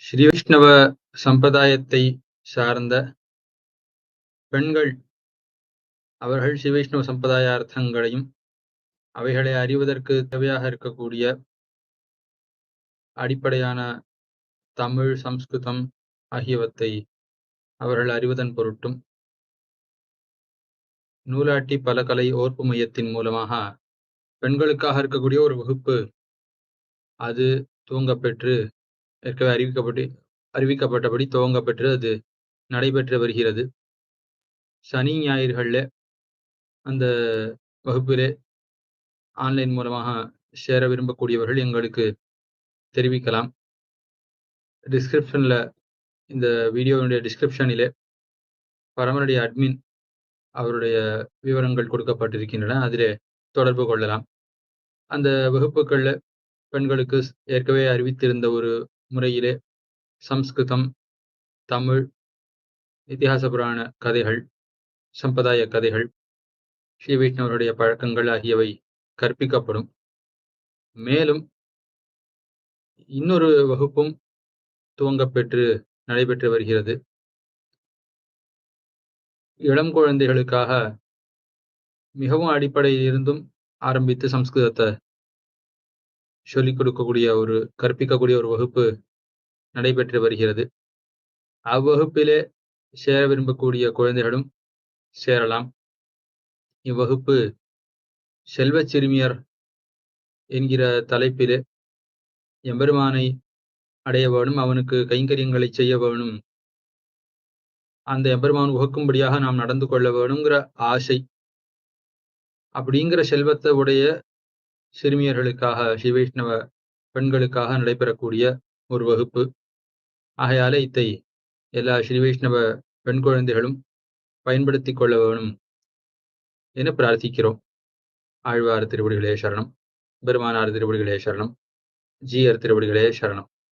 ஸ்ரீ வைஷ்ணவ சம்பிரதாயத்தை சார்ந்த பெண்கள் அவர்கள் ஸ்ரீ வைஷ்ணவ சம்பிரதாய அர்த்தங்களையும் அவைகளை அறிவதற்கு தேவையாக இருக்கக்கூடிய அடிப்படையான தமிழ், சம்ஸ்கிருதம் ஆகியவற்றை அவர்கள் அறிவதன் பொருட்டும் நூலாட்டி பலகலை ஓர்ப்பு மையத்தின் மூலமாக பெண்களுக்காக இருக்கக்கூடிய ஒரு வகுப்பு அது துவங்கப்பெற்று ஏற்கனவே அறிவிக்கப்பட்டபடி துவங்கப்பெற்று அது நடைபெற்று வருகிறது. சனி ஞாயிறுகளில் அந்த வகுப்பிலே ஆன்லைன் மூலமாக சேர விரும்பக்கூடியவர்கள் எங்களுக்கு தெரிவிக்கலாம். டிஸ்கிரிப்ஷன்ல இந்த வீடியோவுடைய டிஸ்கிரிப்ஷனிலே பரமனுடைய அட்மின் அவருடைய விவரங்கள் கொடுக்கப்பட்டிருக்கின்றன. அதிலே தொடர்பு கொள்ளலாம். அந்த வகுப்புகள்ல பெண்களுக்கு ஏற்கனவே அறிவித்திருந்த ஒரு முறையிலே சம்ஸ்கிருதம், தமிழ், இதிகாச புராண கதைகள், சம்பிரதாய கதைகள், ஸ்ரீ வைஷ்ணவருடைய பழக்கங்கள் ஆகியவை கற்பிக்கப்படும். மேலும் இன்னொரு வகுப்பும் துவங்கப்பெற்று நடைபெற்று வருகிறது. இளம் குழந்தைகளுக்காக மிகவும் அடிப்படையில் இருந்தும் ஆரம்பித்து சம்ஸ்கிருதத்தை சொல்லிக் கொடுக்கக்கூடிய கற்பிக்கக்கூடிய ஒரு வகுப்பு நடைபெற்று வருகிறது. அவ்வகுப்பிலே சேர விரும்பக்கூடிய குழந்தைகளும் சேரலாம். இவ்வகுப்பு செல்வச் சிறுமியர் என்கிற தலைப்பிலே எம்பெருமானை அடைய வேணும், அவனுக்கு கைங்கரியங்களை செய்ய வேணும், அந்த எம்பெருமான் உகக்கும்படியாக நாம் நடந்து கொள்ள வேணுங்கிற ஆசை அப்படிங்கிற செல்வத்தை உடைய சிறுமியர்களுக்காக ஸ்ரீ வைஷ்ணவ பெண்களுக்காக நடைபெறக்கூடிய ஒரு வகுப்பு. ஆகையாலே இதை எல்லா ஸ்ரீ வைஷ்ணவ பெண் குழந்தைகளும் பயன்படுத்திக் கொள்ள வேணும் என பிரார்த்திக்கிறோம். ஆழ்வார் திருவடிகளே சரணம், பெருமானார் திருவடிகளே சரணம், ஜீயர் திருவடிகளே சரணம்.